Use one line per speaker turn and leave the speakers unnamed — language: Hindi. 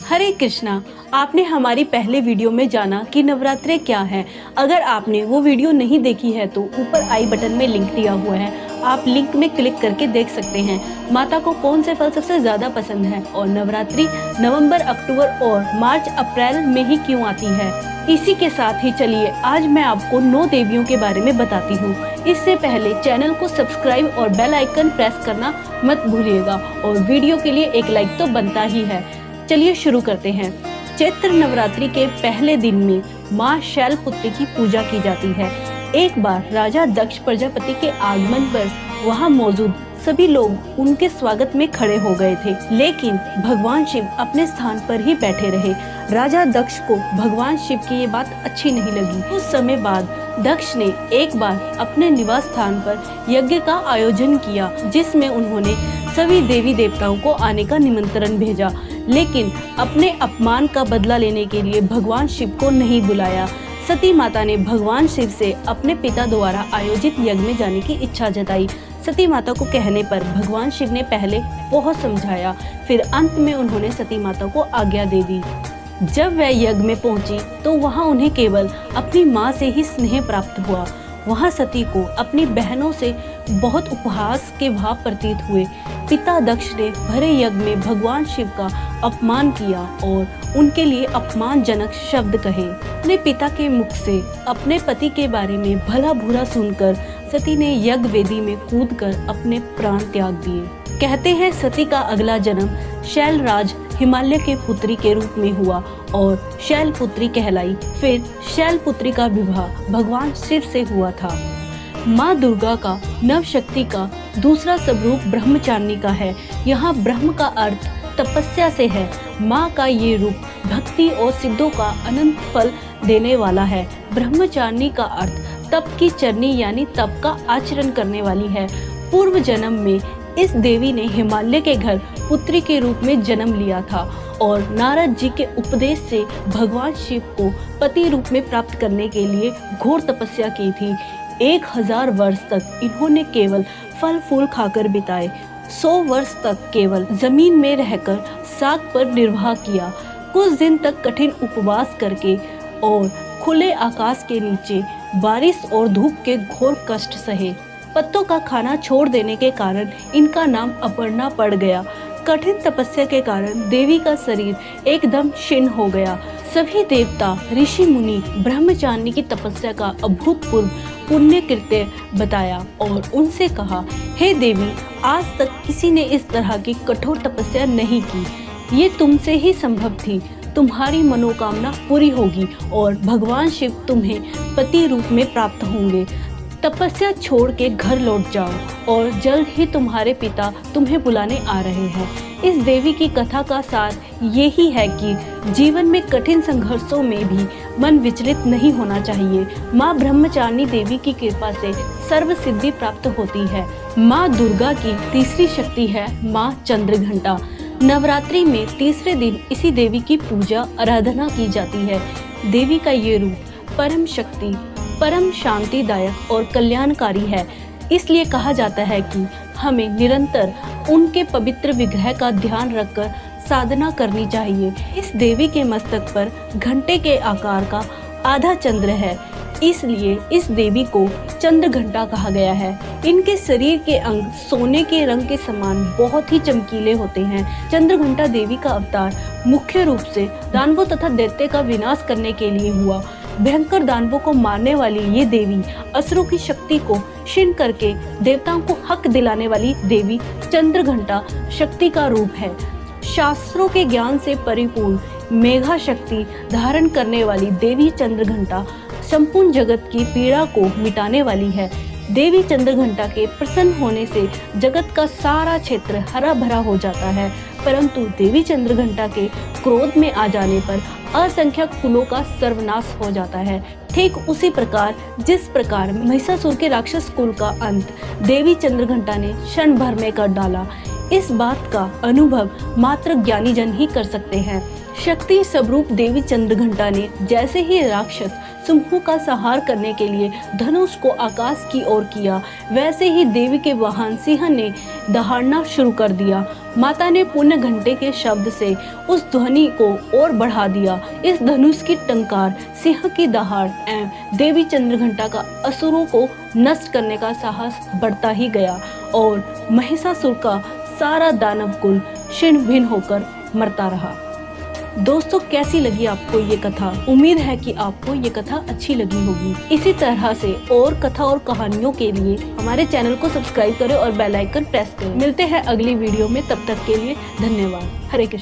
हरे कृष्णा। आपने हमारी पहले वीडियो में जाना कि नवरात्रे क्या है। अगर आपने वो वीडियो नहीं देखी है तो ऊपर आई बटन में लिंक दिया हुआ है, आप लिंक में क्लिक करके देख सकते हैं माता को कौन से फल सबसे ज्यादा पसंद है और नवरात्रि नवंबर, अक्टूबर और मार्च अप्रैल में ही क्यों आती है। इसी के साथ ही चलिए आज मैं आपको 9 देवियों के बारे में बताती हूँ। इससे पहले चैनल को सब्सक्राइब और बेल आइकन प्रेस करना मत भूलिएगा और वीडियो के लिए एक लाइक तो बनता ही है। चलिए शुरू करते हैं। चैत्र नवरात्रि के पहले दिन में माँ शैलपुत्री की पूजा की जाती है। एक बार राजा दक्ष प्रजापति के आगमन पर वहाँ मौजूद सभी लोग उनके स्वागत में खड़े हो गए थे, लेकिन भगवान शिव अपने स्थान पर ही बैठे रहे। राजा दक्ष को भगवान शिव की ये बात अच्छी नहीं लगी। कुछ समय बाद दक्ष ने एक बार अपने निवास स्थान पर यज्ञ का आयोजन किया, जिसमें उन्होंने सभी देवी देवताओं को आने का निमंत्रण भेजा, लेकिन अपने अपमान का बदला लेने के लिए भगवान शिव को नहीं बुलाया। सती माता ने भगवान शिव से अपने पिता द्वारा आयोजित यज्ञ में जाने की इच्छा जताई। सती माता को कहने पर भगवान शिव ने पहले बहुत समझाया, फिर अंत में उन्होंने सती माता को आज्ञा दे दी। जब वह यज्ञ में पहुंची तो वहां उन्हें केवल अपनी माँ से ही स्नेह प्राप्त हुआ। वहां सती को अपनी बहनों से बहुत उपहास के भाव प्रतीत हुए। पिता दक्ष ने भरे यज्ञ में भगवान शिव का अपमान किया और उनके लिए अपमानजनक शब्द कहे। अपने पिता के मुख से अपने पति के बारे में भला बुरा सुनकर सती ने यज्ञ वेदी में कूदकर अपने प्राण त्याग दिए। कहते हैं सती का अगला जन्म शैलराज हिमालय के पुत्री के रूप में हुआ और शैलपुत्री कहलाई। फिर शैलपुत्री का विवाह भगवान शिव से हुआ था। माँ दुर्गा का नवशक्ति का दूसरा स्वरूप ब्रह्मचारिणी का है। यहाँ ब्रह्म का अर्थ तपस्या से है। माँ का ये रूप भक्ति और सिद्धों का अनंत फल देने वाला है। ब्रह्मचारिणी का अर्थ तप की चरनी यानी तप का आचरण करने वाली है। पूर्व जन्म में इस देवी ने हिमालय के घर पुत्री के रूप में जन्म लिया था और नारद जी के उपदेश से भगवान शिव को पति रूप में प्राप्त करने के लिए घोर तपस्या की थी। 1000 वर्ष तक इन्होंने केवल फल फूल खाकर बिताए। 100 वर्ष तक केवल जमीन में रहकर साग पर निर्वाह किया। कुछ दिन तक कठिन उपवास करके और खुले आकाश के नीचे बारिश और धूप के घोर कष्ट सहे। पत्तों का खाना छोड़ देने के कारण इनका नाम अपर्णा पड़ गया। कठिन तपस्या के कारण देवी का शरीर एकदम क्षीण हो गया। सभी देवता ऋषि मुनि ब्रह्मचारिणी की तपस्या का अभूतपूर्व पुण्य कृत्य बताया और उनसे कहा, हे देवी, आज तक किसी ने इस तरह की कठोर तपस्या नहीं की। ये तुमसे ही संभव थी। तुम्हारी मनोकामना पूरी होगी और भगवान शिव तुम्हें पति रूप में प्राप्त होंगे। तपस्या छोड़ के घर लौट जाओ और जल्द ही तुम्हारे पिता तुम्हें बुलाने आ रहे हैं। इस देवी की कथा का सार यही है कि जीवन में कठिन संघर्षों में भी मन विचलित नहीं होना चाहिए। माँ ब्रह्मचारिणी देवी की कृपा से सर्व सिद्धि प्राप्त होती है। माँ दुर्गा की तीसरी शक्ति है माँ चंद्रघंटा। नवरात्रि में तीसरे दिन इसी देवी की पूजा आराधना की जाती है। देवी का ये रूप परम शक्ति, परम शांतिदायक और कल्याणकारी है। इसलिए कहा जाता है कि हमें निरंतर उनके पवित्र विग्रह का ध्यान रखकर साधना करनी चाहिए। इस देवी के मस्तक पर घंटे के आकार का आधा चंद्र है, इसलिए इस देवी को चंद्रघंटा कहा गया है। इनके शरीर के अंग सोने के रंग के समान बहुत ही चमकीले होते हैं। चंद्रघंटा देवी का अवतार मुख्य रूप से दानवों तथा दैत्य का विनाश करने के लिए हुआ। भयंकर दानवों को मारने वाली ये देवी असुरों की शक्ति को क्षीण करके देवताओं को हक दिलाने वाली देवी चंद्रघंटा शक्ति का रूप है। शास्त्रों के ज्ञान से परिपूर्ण मेघा शक्ति धारण करने वाली देवी चंद्रघंटा संपूर्ण जगत की पीड़ा को मिटाने वाली है। देवी चंद्रघंटा के प्रसन्न होने से जगत का सारा क्षेत्र हरा भरा हो जाता है, परंतु देवी चंद्रघंटा के क्रोध में आ जाने पर असंख्यक कुलों का सर्वनाश हो जाता है। ठीक उसी प्रकार जिस प्रकार महिषासुर के राक्षस कुल का अंत देवी चंद्रघंटा ने क्षण भर में कर डाला। इस बात का अनुभव मात्र ज्ञानी जन ही कर सकते हैं। शक्ति स्वरूप देवी चंद्रघंटा ने जैसे ही राक्षस समूह का संहार करने के लिए धनुष को आकाश की ओर किया, वैसे ही देवी के वाहन सिंह ने दहाड़ना शुरू कर दिया। माता ने पुण्य घंटे के शब्द से उस ध्वनि को और बढ़ा दिया। इस धनुष की टंकार, सिंह की दहाड़ एवं देवी चंद्रघंटा का असुरों को नष्ट करने का साहस बढ़ता ही गया और महिषासुर का सारा दानव कुल छिन्न भिन्न होकर मरता रहा। दोस्तों, कैसी लगी आपको ये कथा? उम्मीद है कि आपको ये कथा अच्छी लगी होगी। इसी तरह से और कथा और कहानियों के लिए हमारे चैनल को सब्सक्राइब करें और बेल आइकन प्रेस करें। मिलते हैं अगली वीडियो में, तब तक के लिए धन्यवाद। हरे कृष्ण।